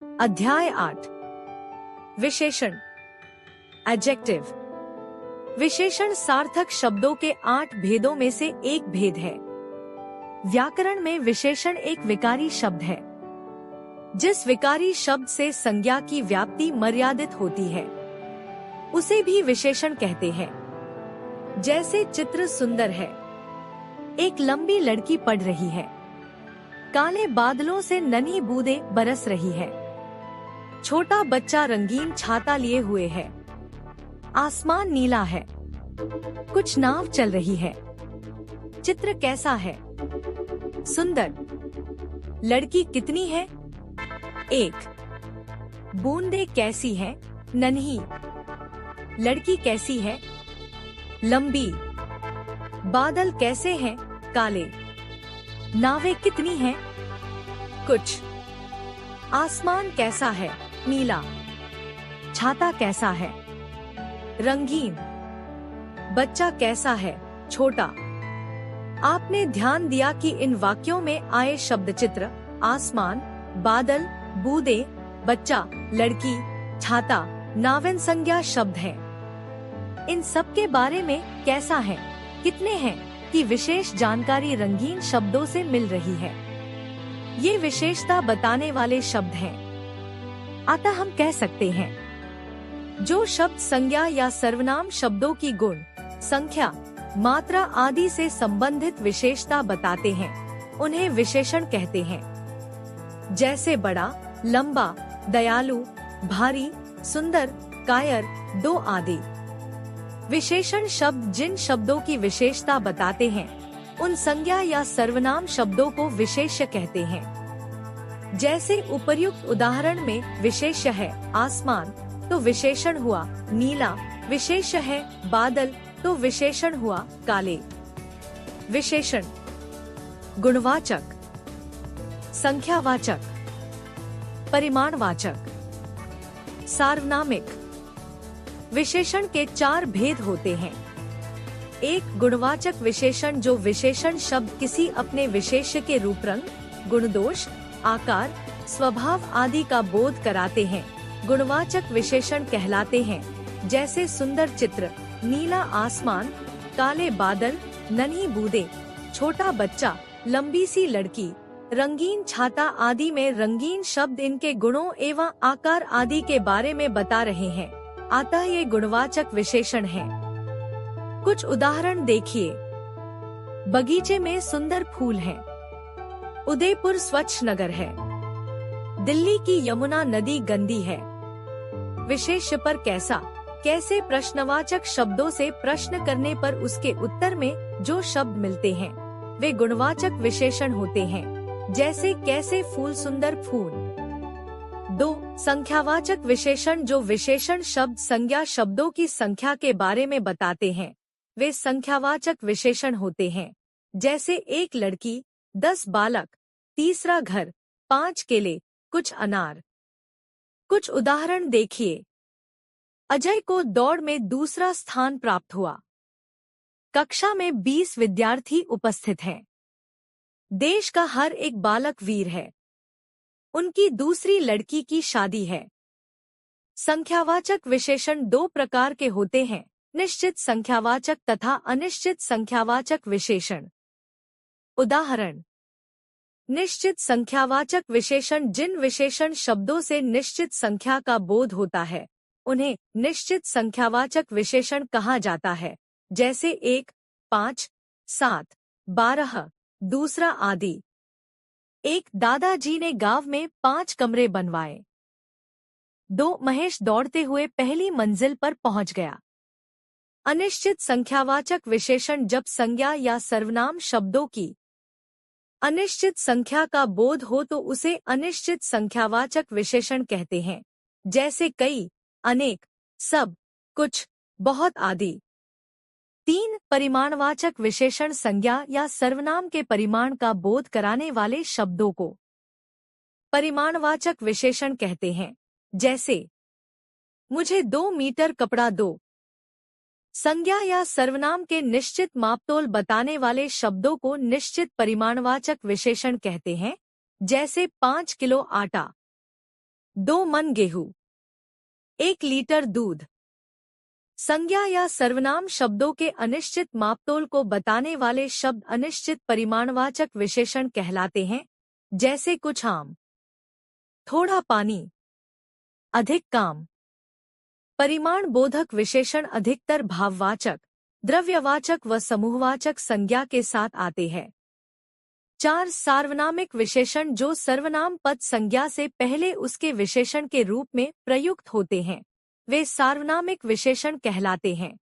अध्याय 8 विशेषण एडजेक्टिव। विशेषण सार्थक शब्दों के 8 भेदों में से एक भेद है। व्याकरण में विशेषण एक विकारी शब्द है। जिस विकारी शब्द से संज्ञा की व्याप्ति मर्यादित होती है उसे भी विशेषण कहते हैं। जैसे चित्र सुंदर है, एक लंबी लड़की पढ़ रही है, काले बादलों से नन्ही बूंदें बरस रही है, छोटा बच्चा रंगीन छाता लिए हुए है, आसमान नीला है, कुछ नाव चल रही है। चित्र कैसा है? सुंदर। लड़की कितनी है? 1। बूंदें कैसी है? नन्ही। लड़की कैसी है? लंबी। बादल कैसे हैं? काले। नावें कितनी हैं? कुछ। आसमान कैसा है? नीला। छाता कैसा है? रंगीन। बच्चा कैसा है? छोटा। आपने ध्यान दिया कि इन वाक्यों में आए शब्द चित्र, आसमान, बादल, बूंदें, बच्चा, लड़की, छाता, नावें संज्ञा शब्द हैं। इन सब के बारे में कैसा है, कितने हैं की विशेष जानकारी रंगीन शब्दों से मिल रही है। ये विशेषता बताने वाले शब्द हैं। अतः हम कह सकते हैं जो शब्द संज्ञा या सर्वनाम शब्दों की गुण, संख्या, मात्रा आदि से संबंधित विशेषता बताते हैं उन्हें विशेषण कहते हैं। जैसे बड़ा, लंबा, दयालु, भारी, सुंदर, कायर, दो आदि। विशेषण शब्द जिन शब्दों की विशेषता बताते हैं उन संज्ञा या सर्वनाम शब्दों को विशेष्य कहते हैं। जैसे उपर्युक्त उदाहरण में विशेष्य है आसमान तो विशेषण हुआ नीला, विशेष्य है बादल तो विशेषण हुआ काले। विशेषण गुणवाचक, संख्यावाचक, परिमाणवाचक, सार्वनामिक। विशेषण के 4 भेद होते हैं। 1 गुणवाचक विशेषण जो विशेषण शब्द किसी अपने विशेष्य के रूप, रंग, गुणदोष, आकार, स्वभाव आदि का बोध कराते हैं गुणवाचक विशेषण कहलाते हैं। जैसे सुंदर चित्र, नीला आसमान, काले बादल, नन्ही बूंदें, छोटा बच्चा, लंबी सी लड़की, रंगीन छाता आदि में रंगीन शब्द इनके गुणों एवं आकार आदि के बारे में बता रहे हैं। अतः ये गुणवाचक विशेषण हैं। कुछ उदाहरण देखिए। बगीचे में सुंदर फूल हैं। उदयपुर स्वच्छ नगर है। दिल्ली की यमुना नदी गंदी है। विशेष्य पर कैसा, कैसे प्रश्नवाचक शब्दों से प्रश्न करने पर उसके उत्तर में जो शब्द मिलते हैं वे गुणवाचक विशेषण होते हैं। जैसे कैसे फूल सुंदर फूल। 2 संख्यावाचक विशेषण जो विशेषण शब्द संज्ञा शब्दों की संख्या के बारे में बताते हैं वे संख्यावाचक विशेषण होते हैं। जैसे 1 लड़की, 10 बालक, तीसरा घर, 5 केले, कुछ अनार। कुछ उदाहरण देखिए। अजय को दौड़ में दूसरा स्थान प्राप्त हुआ। कक्षा में 20 विद्यार्थी उपस्थित हैं। देश का हर एक बालक वीर है। उनकी दूसरी लड़की की शादी है। संख्यावाचक विशेषण 2 प्रकार के होते हैं, निश्चित संख्यावाचक तथा अनिश्चित संख्यावाचक विशेषण। उदाहरण। निश्चित संख्यावाचक विशेषण जिन विशेषण शब्दों से निश्चित संख्या का बोध होता है उन्हें निश्चित संख्यावाचक विशेषण कहा जाता है। जैसे 1, 5, 7, 12, दूसरा आदि। एक दादाजी ने गांव में 5 कमरे बनवाए। 2 महेश दौड़ते हुए पहली मंजिल पर पहुंच गया। अनिश्चित संख्यावाचक विशेषण जब संज्ञा या सर्वनाम शब्दों की अनिश्चित संख्या का बोध हो तो उसे अनिश्चित संख्यावाचक विशेषण कहते हैं। जैसे कई, अनेक, सब, कुछ, बहुत आदि। 3 परिमाणवाचक विशेषण संज्ञा या सर्वनाम के परिमाण का बोध कराने वाले शब्दों को परिमाणवाचक विशेषण कहते हैं। जैसे मुझे 2 मीटर कपड़ा दो। संज्ञा या सर्वनाम के निश्चित मापतोल बताने वाले शब्दों को निश्चित परिमाणवाचक विशेषण कहते हैं। जैसे 5 किलो आटा। 2 मन गेहूं, 1 लीटर दूध। संज्ञा या सर्वनाम शब्दों के अनिश्चित मापतोल को बताने वाले शब्द अनिश्चित परिमाणवाचक विशेषण कहलाते हैं, जैसे कुछ आम, थोड़ा पानी, अधिक काम। परिमाण बोधक विशेषण अधिकतर भाववाचक, द्रव्यवाचक व समूहवाचक संज्ञा के साथ आते हैं। 4 सार्वनामिक विशेषण जो सर्वनाम पद संज्ञा से पहले उसके विशेषण के रूप में प्रयुक्त होते हैं, वे सार्वनामिक विशेषण कहलाते हैं।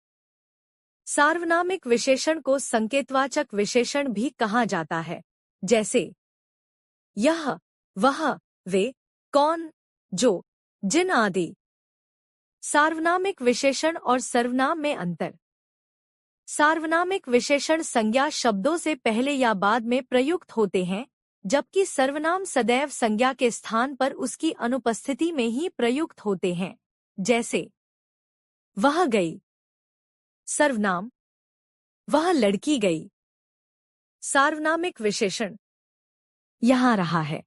सार्वनामिक विशेषण को संकेतवाचक विशेषण भी कहा जाता है, जैसे यह, वह, वे, कौन, जो, जिन आदि। सार्वनामिक विशेषण और सर्वनाम में अंतर। सार्वनामिक विशेषण संज्ञा शब्दों से पहले या बाद में प्रयुक्त होते हैं, जबकि सर्वनाम सदैव संज्ञा के स्थान पर उसकी अनुपस्थिति में ही प्रयुक्त होते हैं, जैसे वह गई। सर्वनाम वह लड़की गई। सार्वनामिक विशेषण यहाँ रहा है।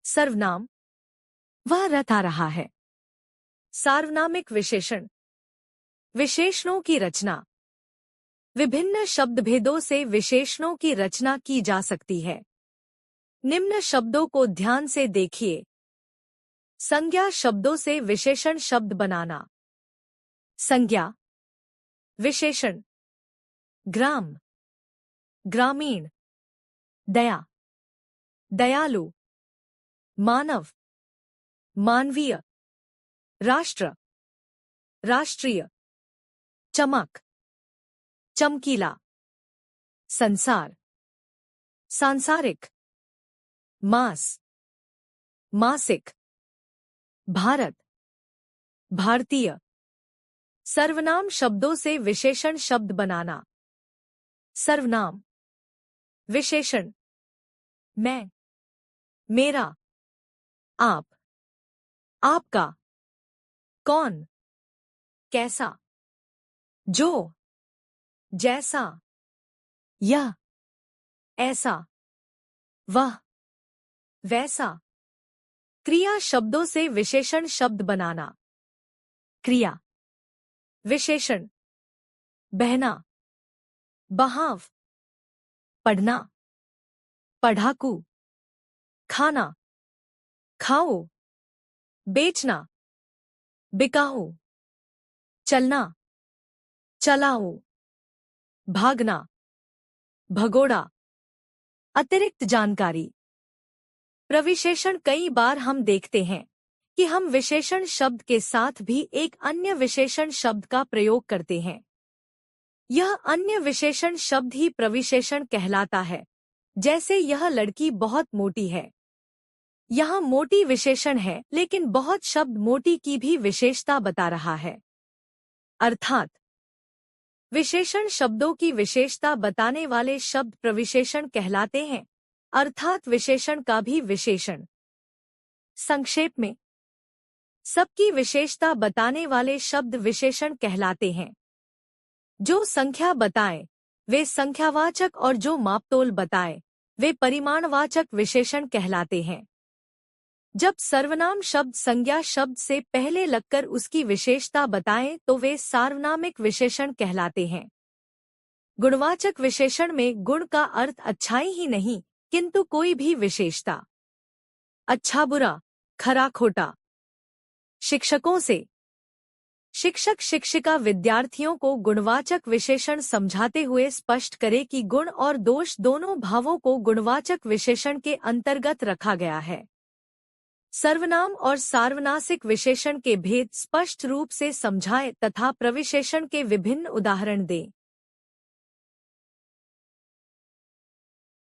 सर्वनाम वह रथ आ रहा है। सार्वनामिक विशेषण। विशेषणों की रचना। विभिन्न शब्दभेदों से विशेषणों की रचना की जा सकती है। निम्न शब्दों को ध्यान से देखिए। संज्ञा शब्दों से विशेषण शब्द बनाना। संज्ञा, विशेषण, ग्राम, ग्रामीण, दया, दयालु, मानव, मानवीय, राष्ट्र, राष्ट्रीय, चमक, चमकीला, संसार, सांसारिक, मास, मासिक, भारत, भारतीय। सर्वनाम शब्दों से विशेषण शब्द बनाना। सर्वनाम, विशेषण, मैं, मेरा, आप, आपका, कौन, कैसा, जो, जैसा, यह, ऐसा, वह, वैसा। क्रिया शब्दों से विशेषण शब्द बनाना। क्रिया, विशेषण, बहना, बहाव, पढ़ना, पढ़ाकू, खाना, खाओ, बेचना, बिकाऊ, चलना, चलाओ, भागना, भगोड़ा। अतिरिक्त जानकारी। प्रविशेषण। कई बार हम देखते हैं कि हम विशेषण शब्द के साथ भी एक अन्य विशेषण शब्द का प्रयोग करते हैं। यह अन्य विशेषण शब्द ही प्रविशेषण कहलाता है, जैसे यह लड़की बहुत मोटी है। यहाँ मोटी विशेषण है, लेकिन बहुत शब्द मोटी की भी विशेषता बता रहा है। अर्थात विशेषण शब्दों की विशेषता बताने वाले शब्द प्रविशेषण कहलाते हैं, अर्थात विशेषण का भी विशेषण। संक्षेप में, सबकी विशेषता बताने वाले शब्द विशेषण कहलाते हैं। जो संख्या बताए वे संख्यावाचक और जो मापतोल बताए वे परिमाणवाचक विशेषण कहलाते हैं। जब सर्वनाम शब्द संज्ञा शब्द से पहले लगकर उसकी विशेषता बताएं तो वे सार्वनामिक विशेषण कहलाते हैं। गुणवाचक विशेषण में गुण का अर्थ अच्छाई ही नहीं, किंतु कोई भी विशेषता। अच्छा बुरा, खरा खोटा। शिक्षकों से। शिक्षक शिक्षिका विद्यार्थियों को गुणवाचक विशेषण समझाते हुए स्पष्ट करे कि गुण और दोष दोनों भावों को गुणवाचक विशेषण के अंतर्गत रखा गया है। सर्वनाम और सार्वनासिक विशेषण के भेद स्पष्ट रूप से समझाएं तथा प्रविशेषण के विभिन्न उदाहरण दें।